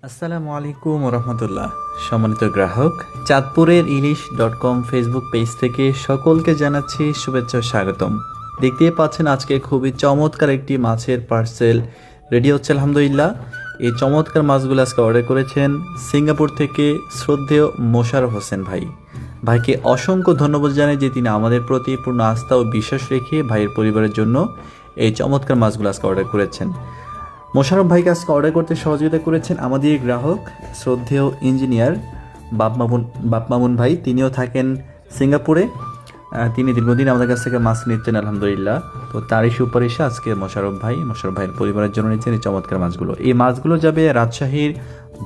আসসালামু আলাইকুম রহমতুল্লাহ। সম্মানিত গ্রাহক, চাঁদপুরের ইলিশ.com ফেসবুক পেজ থেকে সকলকে জানাচ্ছি শুভেচ্ছা ও স্বাগতম। দেখতেই পাচ্ছেন আজকে খুবই চমৎকার একটি মাছের পার্সেল রেডি হচ্ছে আলহামদুলিল্লাহ। এই চমৎকার মাছগুলো আজকে অর্ডার করেছেন সিঙ্গাপুর থেকে শ্রদ্ধেয় মোশাররফ হোসেন ভাইকে অসংখ্য ধন্যবাদ জানাই যে তিনি আমাদের প্রতি পূর্ণ আস্থা ও বিশ্বাস রেখে ভাইয়ের পরিবারের জন্য এই চমৎকার মাছগুলো আজকে অর্ডার করেছেন। মোশাররফ ভাইকে আজকে অর্ডার করতে সহযোগিতা করেছেন আমাদের গ্রাহক শ্রদ্ধেয় ইঞ্জিনিয়ার বাপমামুন ভাই। তিনিও থাকেন সিঙ্গাপুরে। তিনি দীর্ঘদিন আমাদের কাছ থেকে মাছ নিচ্ছেন আলহামদুলিল্লাহ। তো তারই সুপারিশে আজকে মোশাররফ ভাইয়ের পরিবারের জন্য নিচ্ছেন এই চমৎকার মাছগুলো। এই মাছগুলো যাবে রাজশাহীর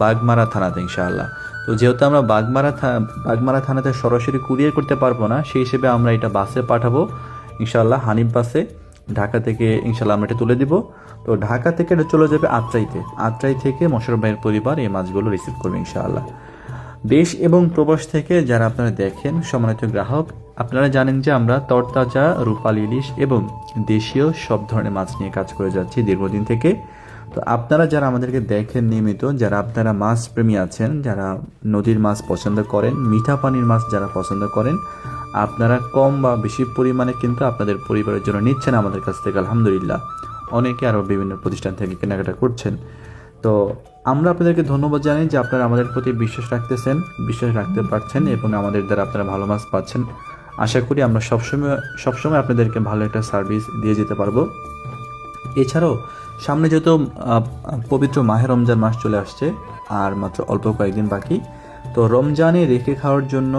বাগমারা থানাতে ইনশাআল্লাহ। তো যেহেতু আমরা বাগমারা থানাতে সরাসরি কুরিয়ার করতে পারবো না, সেই হিসেবে আমরা এটা বাসে পাঠাবো ইনশাআল্লাহ, হানিফ বাসে। ঢাকা থেকে ইনশাআল্লাহ আমরা এটা তুলে দিব। তো ঢাকা থেকে এটা চলে যাবে আত্রাই থেকে মোশাররফ ভাইয়ের পরিবার এই মাছগুলো রিসিভ করবে ইনশাআল্লাহ। দেশ এবং প্রবাস থেকে যারা আপনারা দেখেন সম্মানিত গ্রাহক, আপনারা জানেন যে আমরা তরতাজা রূপালী ইলিশ এবং দেশীয় সব ধরনের মাছ নিয়ে কাজ করে যাচ্ছি দীর্ঘদিন থেকে। তো আপনারা যারা আমাদেরকে দেখেন নিয়মিত, যারা আপনারা মাছ প্রেমী আছেন, যারা নদীর মাছ পছন্দ করেন, মিঠা পানির মাছ যারা পছন্দ করেন, আপনারা কম বা বেশি পরিমাণে কিন্তু আপনাদের পরিবারের জন্য নিচ্ছেন আমাদের কাছ থেকে আলহামদুলিল্লাহ। অনেকে আরও বিভিন্ন প্রতিষ্ঠান থেকে কেনাকাটা করছেন। তো আমরা আপনাদেরকে ধন্যবাদ জানাই যে আপনারা আমাদের প্রতি বিশ্বাস রাখতে পারছেন এবং আমাদের দ্বারা আপনারা ভালো মাছ পাচ্ছেন। আশা করি আমরা সবসময় আপনাদেরকে ভালো একটা সার্ভিস দিয়ে যেতে পারবো। এছাড়াও সামনে যেহেতু পবিত্র মাহে রমজান মাস চলে আসছে, আর মাত্র অল্প কয়েকদিন বাকি। তো রমজানে রেখে খাওয়ার জন্য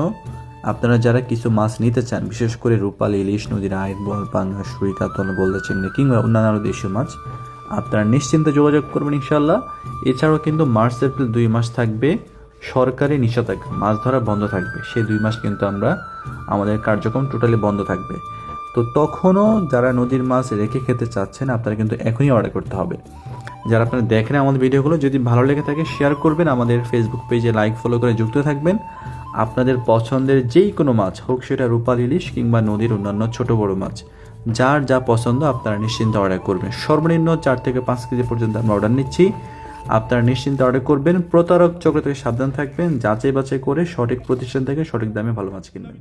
আপনারা যারা কিছু মাছ নিতে চান, বিশেষ করে রূপালী ইলিশ, নদীর আইড়, বোয়াল, পাঙ্গাস, রুই, কাতল, গোলদা চিংড়ি কিংবা অন্যান্য দেশীয় মাছ, আপনারা নিশ্চিন্তে যোগাযোগ করবেন ইনশাআল্লাহ। এছাড়াও কিন্তু মার্চ এপ্রিল 2 মাস থাকবে সরকারি নিষেধাজ্ঞা, মাছ ধরা বন্ধ থাকবে। সেই 2 মাস কিন্তু আমাদের কার্যক্রম টোটালি বন্ধ থাকবে। তো তখনও যারা নদীর মাছ রেখে খেতে চাচ্ছেন, আপনারা কিন্তু এখনই অর্ডার করতে হবে। যারা আপনারা দেখেন আমাদের ভিডিওগুলো, যদি ভালো লেগে থাকে শেয়ার করবেন, আমাদের ফেসবুক পেজে লাইক ফলো করে যুক্ত থাকবেন। আপনাদের পছন্দের যেই কোনো মাছ হোক, সেটা রূপালী ইলিশ কিংবা নদীর অন্যান্য ছোট বড় মাছ, যার যা পছন্দ আপনারা নিশ্চিন্তে অর্ডার করবেন। সর্বনিম্ন 4 থেকে 5 কেজি পর্যন্ত আমরা অর্ডার নিচ্ছি। আপনারা নিশ্চিন্তে অর্ডার করবেন। প্রতারক চক্র থেকে সাবধান থাকবেন। যাচাই বাছাই করে সঠিক প্রতিষ্ঠান থেকে সঠিক দামে ভালো মাছ কিনবেন।